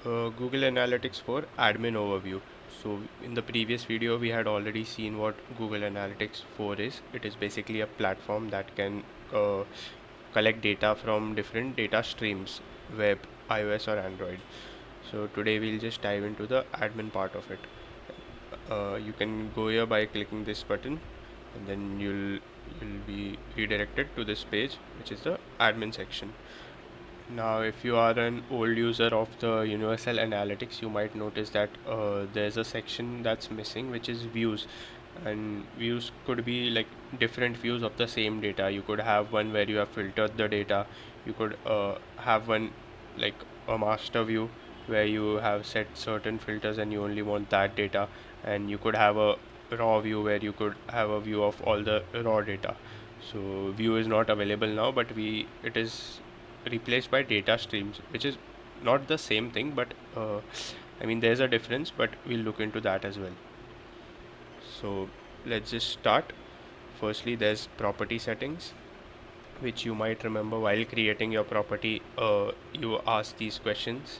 Google Analytics for admin overview. So in the previous video we had already seen what Google Analytics 4 is. It is basically a platform that can collect data from different data streams, web, iOS or Android. So today we'll just dive into the admin part of it. You can go here by clicking this button, and then you'll be redirected to this page, which is the admin section. Now, if you are an old user of the Universal Analytics, you might notice that there's a section that's missing, which is views. And views could be like different views of the same data. You could have one where you have filtered the data. You could have one like a master view where you have set certain filters and you only want that data. And you could have a raw view where you could have a view of all the raw data. So view is not available now, but it is replaced by data streams, which is not the same thing, but I mean there's a difference, but we'll look into that as well. So let's just start. Firstly, there's property settings, which you might remember while creating your property. You ask these questions: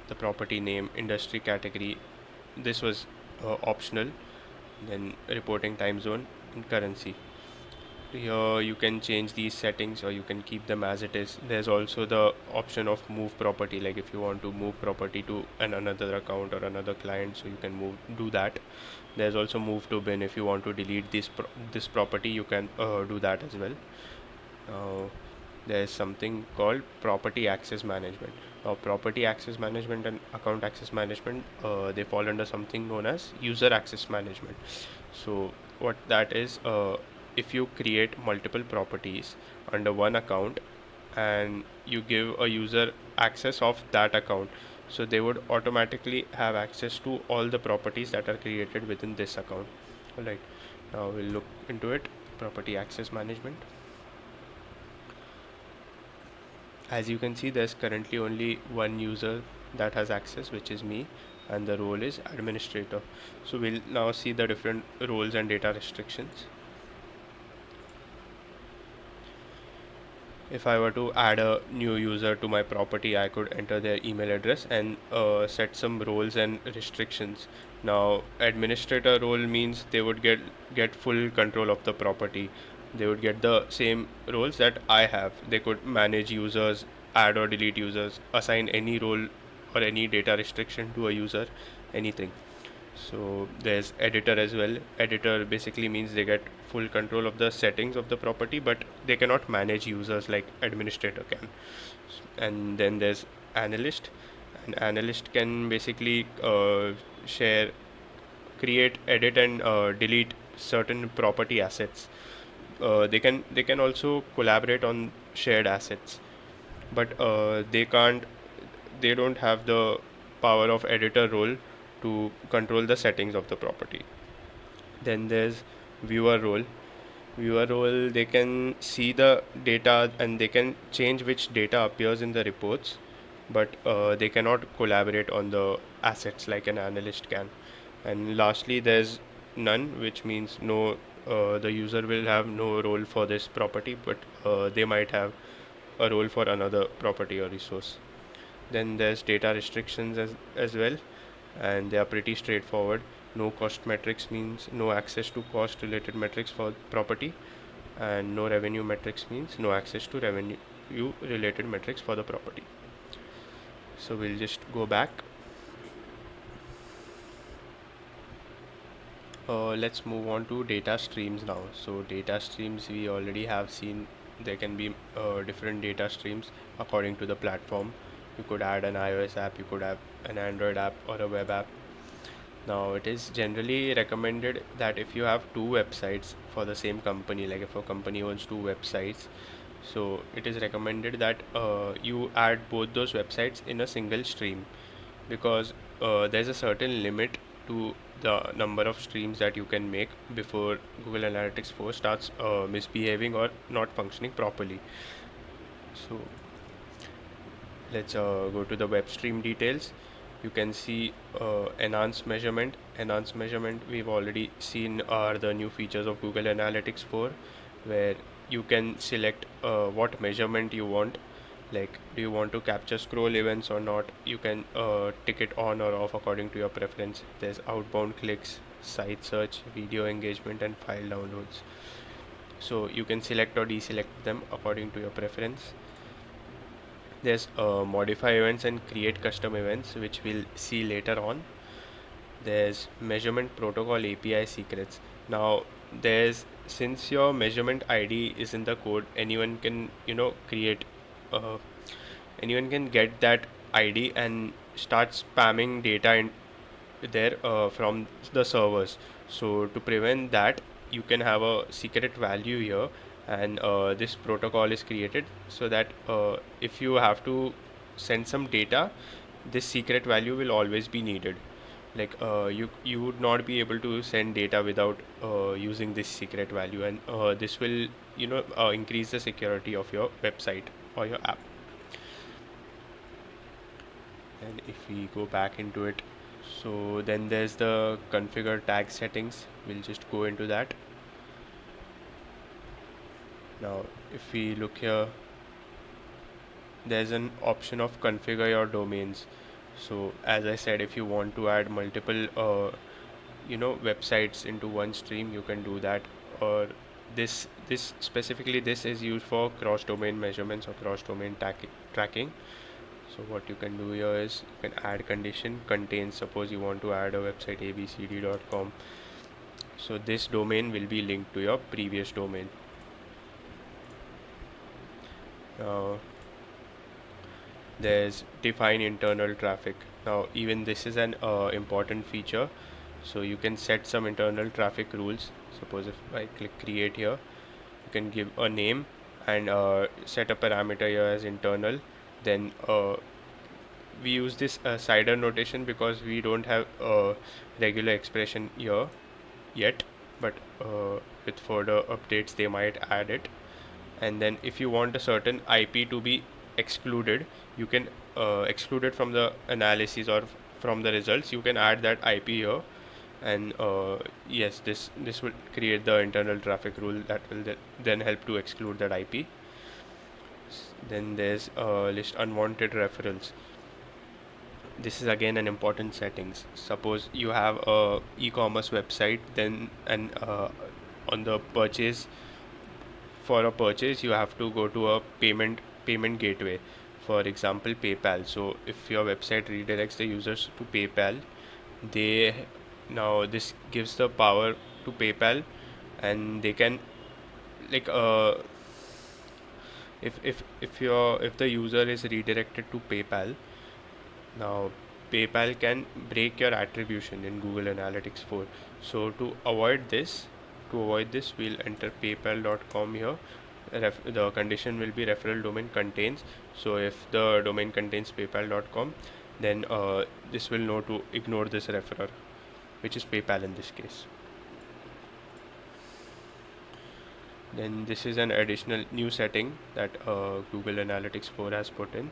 the property name, industry category. This was optional. Then reporting time zone and currency. Here you can change these settings or you can keep them as it is. There's also the option of move property, like if you want to move property to another account or another client, so you can do that. There's also move to bin. If you want to delete this property, you can do that as well. Now there's something called property access management. Now property access management and account access management, they fall under something known as user access management. So what that is, if you create multiple properties under one account and you give a user access of that account, so they would automatically have access to all the properties that are created within this account. Alright, now we'll look into it. Property access management. As you can see, there's currently only one user that has access, which is me, and the role is administrator. So we'll now see the different roles and data restrictions. If I were to add a new user to my property, I could enter their email address and set some roles and restrictions. Now, administrator role means they would get full control of the property. They would get the same roles that I have. They could manage users, add or delete users, assign any role or any data restriction to a user, anything. So there's editor as well. Editor basically means they get full control of the settings of the property, but they cannot manage users like administrator can. And then there's analyst. An analyst can basically share, create, edit, and delete certain property assets. They can also collaborate on shared assets, but they don't have the power of editor role to control the settings of the property. Then there's viewer role. Viewer role, they can see the data and they can change which data appears in the reports, but they cannot collaborate on the assets like an analyst can. And lastly, there's none, which means no, the user will have no role for this property, but they might have a role for another property or resource. Then there's data restrictions as well, and they are pretty straightforward. No cost metrics means no access to cost related metrics for property, and no revenue metrics means no access to revenue related metrics for the property. So we'll just go back. Let's move on to data streams now. So data streams, we already have seen there can be different data streams according to the platform. You could add an iOS app, you could have an Android app or a web app. Now it is generally recommended that if you have two websites for the same company, like if a company owns two websites, so it is recommended that you add both those websites in a single stream, because there's a certain limit to the number of streams that you can make before Google Analytics 4 starts misbehaving or not functioning properly. So let's go to the web stream details. You can see enhanced measurement. Enhanced measurement we've already seen are the new features of Google Analytics 4, where you can select what measurement you want. Like, do you want to capture scroll events or not? You can tick it on or off according to your preference. There's outbound clicks, site search, video engagement, and file downloads. So you can select or deselect them according to your preference. There's modify events and create custom events, which we'll see later on. There's measurement protocol API secrets. Now, there's since your measurement ID is in the code, anyone can create uh, anyone can get that ID and start spamming data in there from the servers. So to prevent that, you can have a secret value here, and this protocol is created so that if you have to send some data, this secret value will always be needed. Like you would not be able to send data without using this secret value, and this will increase the security of your website or your app. And if we go back into it, so then there's the configure tag settings. We'll just go into that. Now if we look here, there's an option of configure your domains. So as I said, if you want to add multiple websites into one stream, you can do that. Or this specifically, this is used for cross domain measurements or cross domain tracking. So what you can do here is you can add condition contains. Suppose you want to add a website abcd.com, so this domain will be linked to your previous domain. Now there's define internal traffic. Now even this is an important feature. So you can set some internal traffic rules. Suppose if I click create here, you can give a name and set a parameter here as internal. Then we use this cider notation because we don't have a regular expression here yet, but with further updates they might add it. And then if you want a certain IP to be excluded, you can exclude it from the analysis or from the results. You can add that IP here, and yes, this will create the internal traffic rule that will then help to exclude that IP. Then there's list unwanted referrals. This is again an important settings. Suppose you have a e-commerce website, then and on the purchase, for a purchase you have to go to a payment gateway, for example PayPal. So if your website redirects the users to PayPal, they now this gives the power to PayPal, and they can like if the user is redirected to PayPal, now PayPal can break your attribution in Google Analytics 4. So to avoid this, we'll enter paypal.com here. The condition will be referral domain contains. So if the domain contains paypal.com, then this will know to ignore this referrer, which is PayPal in this case. Then this is an additional new setting that Google Analytics 4 has put in.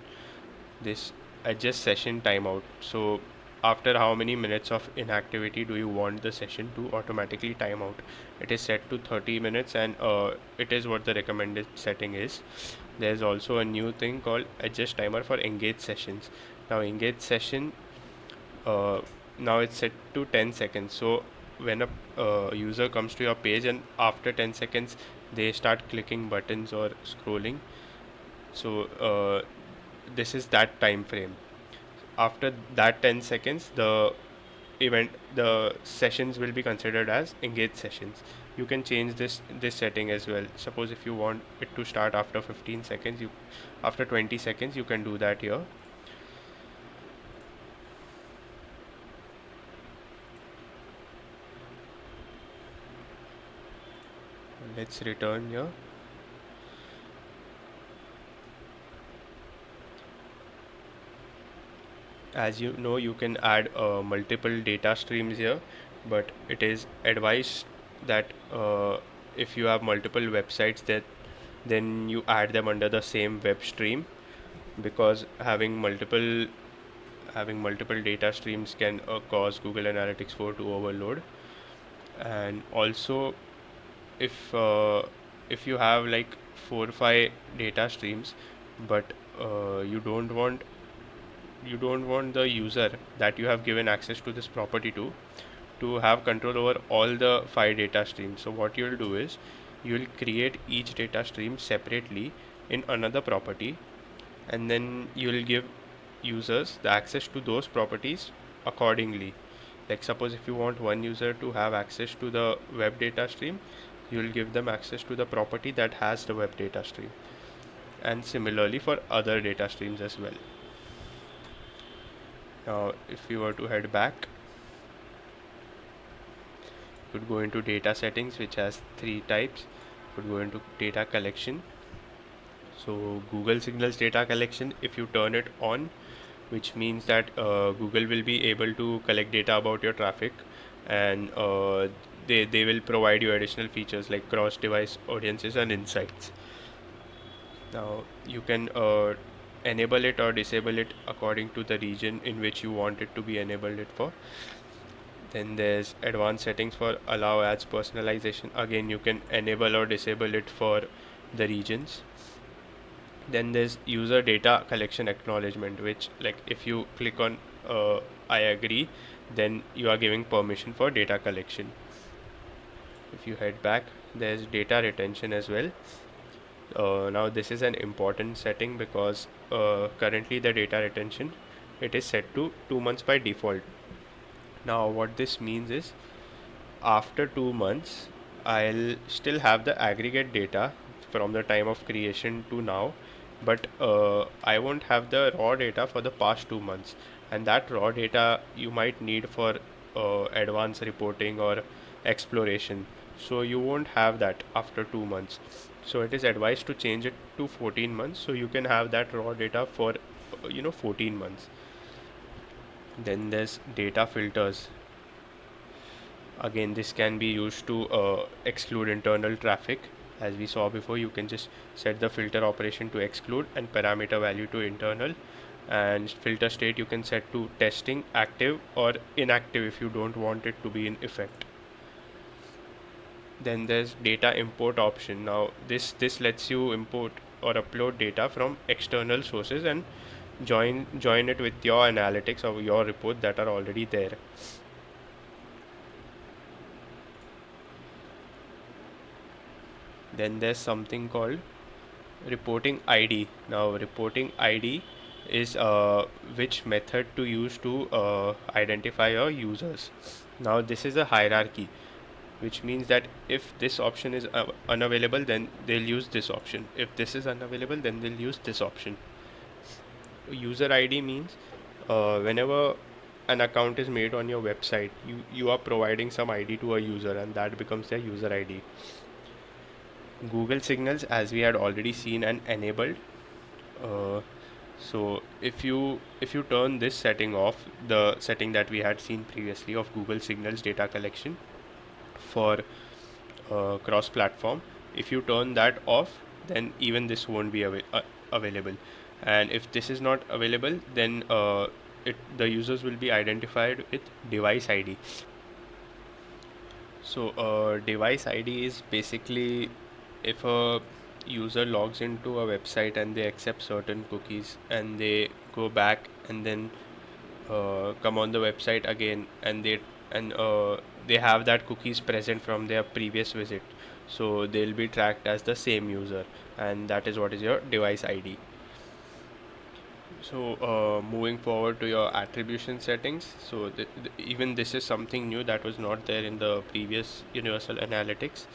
This adjust session timeout. So after how many minutes of inactivity do you want the session to automatically time out? It is set to 30 minutes, and it is what the recommended setting is. There's also a new thing called adjust timer for engaged sessions. Now engaged session, now it's set to 10 seconds. So when a user comes to your page and after 10 seconds they start clicking buttons or scrolling, so this is that time frame. After that 10 seconds, the sessions will be considered as engaged sessions. You can change this setting as well. Suppose if you want it to start after 15 seconds, after 20 seconds you can do that here. Let's return here. As you know, you can add multiple data streams here, but it is advised that if you have multiple websites, that then you add them under the same web stream, because having multiple data streams can cause Google Analytics 4 to overload. And also, if you have like 4 or 5 data streams, but you don't want the user that you have given access to this property to have control over all the 5 data streams. So what you'll do is you'll create each data stream separately in another property, and then you'll give users the access to those properties accordingly. Like suppose if you want one user to have access to the web data stream, you'll give them access to the property that has the web data stream, and similarly for other data streams as well. Now if you were to head back, you could go into data settings, which has 3 types. You could go into data collection. So Google Signals data collection, if you turn it on, which means that Google will be able to collect data about your traffic, and they will provide you additional features like cross device audiences and insights. Now you can enable it or disable it according to the region in which you want it to be enabled it for. Then there's advanced settings for allow ads personalization. Again, you can enable or disable it for the regions. Then there's user data collection acknowledgement, which like if you click on I agree, then you are giving permission for data collection. If you head back, there's data retention as well. Now this is an important setting because currently the data retention, it is set to 2 months by default. Now what this means is after 2 months I'll still have the aggregate data from the time of creation to now, but I won't have the raw data for the past 2 months, and that raw data you might need for advanced reporting or exploration. So you won't have that after 2 months. So it is advised to change it to 14 months so you can have that raw data for 14 months. Then there's data filters. Again, this can be used to exclude internal traffic. As we saw before, you can just set the filter operation to exclude and parameter value to internal, and filter state you can set to testing, active or inactive if you don't want it to be in effect. Then there's data import option. Now this lets you import or upload data from external sources and join it with your analytics or your report that are already there. Then there's something called reporting ID. Now reporting ID is which method to use to identify your users. Now this is a hierarchy, which means that if this option is unavailable, then they'll use this option. If this is unavailable, then they'll use this option. User ID means whenever an account is made on your website, you are providing some ID to a user, and that becomes their user ID. Google Signals, as we had already seen and enabled. So if you turn this setting off, the setting that we had seen previously of Google Signals data collection for cross-platform, if you turn that off, then even this won't be available. And if this is not available, then the users will be identified with device ID. So device ID is basically if a user logs into a website and they accept certain cookies and they go back and then come on the website again, and they have that cookies present from their previous visit, so they'll be tracked as the same user, and that is what is your device ID. So moving forward to your attribution settings, so even this is something new that was not there in the previous universal analytics.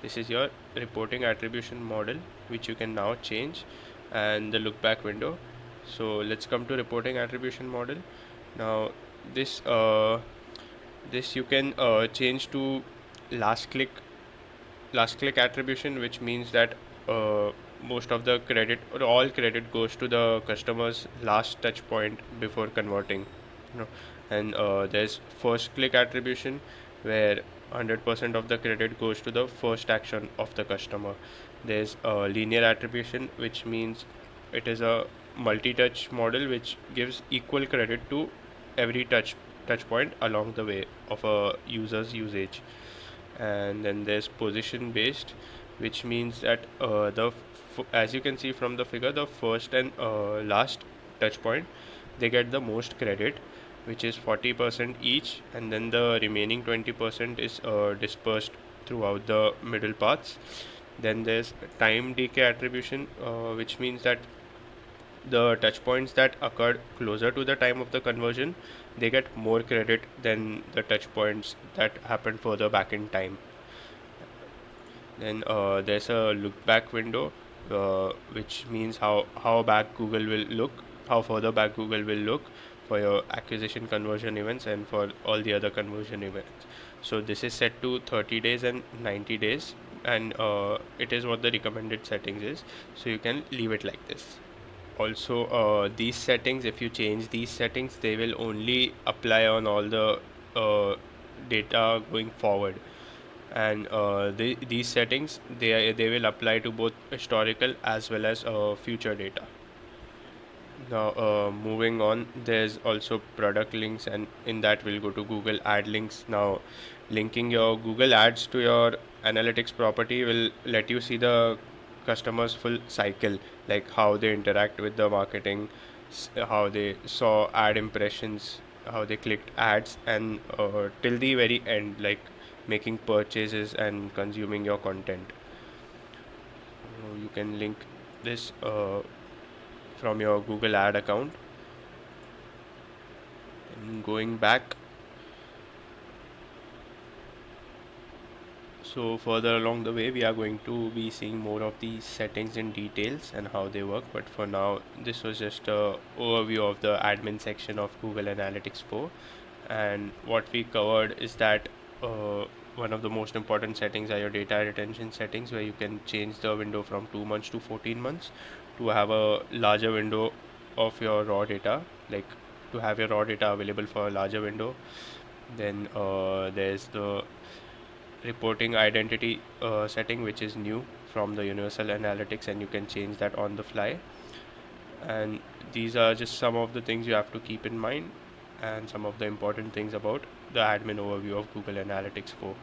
This is your reporting attribution model, which you can now change, and the look back window. So let's come to reporting attribution model. Now this you can change to last click attribution, which means that most of the credit or all credit goes to the customer's last touch point before converting, and there's first click attribution, where 100% of the credit goes to the first action of the customer. There's linear attribution, which means it is a multi-touch model which gives equal credit to every touch point along the way of a user's usage. And then there's position based, which means that the as you can see from the figure, the first and last touch point, they get the most credit, which is 40% each, and then the remaining 20% is dispersed throughout the middle paths. Then there's time decay attribution, which means that the touch points that occurred closer to the time of the conversion, they get more credit than the touch points that happened further back in time. Then there's a look back window, which means how back Google will look, how further back Google will look for your acquisition conversion events and for all the other conversion events. So this is set to 30 days and 90 days, and it is what the recommended settings is. So you can leave it like this. Also, these settings, if you change these settings, they will only apply on all the data going forward, and these settings, they will apply to both historical as well as future data. Now, moving on, there's also product links, and in that we'll go to Google Ad links. Now, linking your Google Ads to your analytics property will let you see the customer's full cycle, like how they interact with the marketing, how they saw ad impressions, how they clicked ads, and till the very end, like making purchases and consuming your content. You can link this from your Google Ad account. And going back, so further along the way we are going to be seeing more of these settings in details and how they work, but for now this was just a overview of the admin section of Google Analytics 4. And what we covered is that one of the most important settings are your data retention settings, where you can change the window from 2 months to 14 months to have a larger window of your raw data, like to have your raw data available for a larger window. Then there's the reporting identity setting, which is new from the universal analytics, and you can change that on the fly. And these are just some of the things you have to keep in mind, and some of the important things about the admin overview of Google Analytics 4.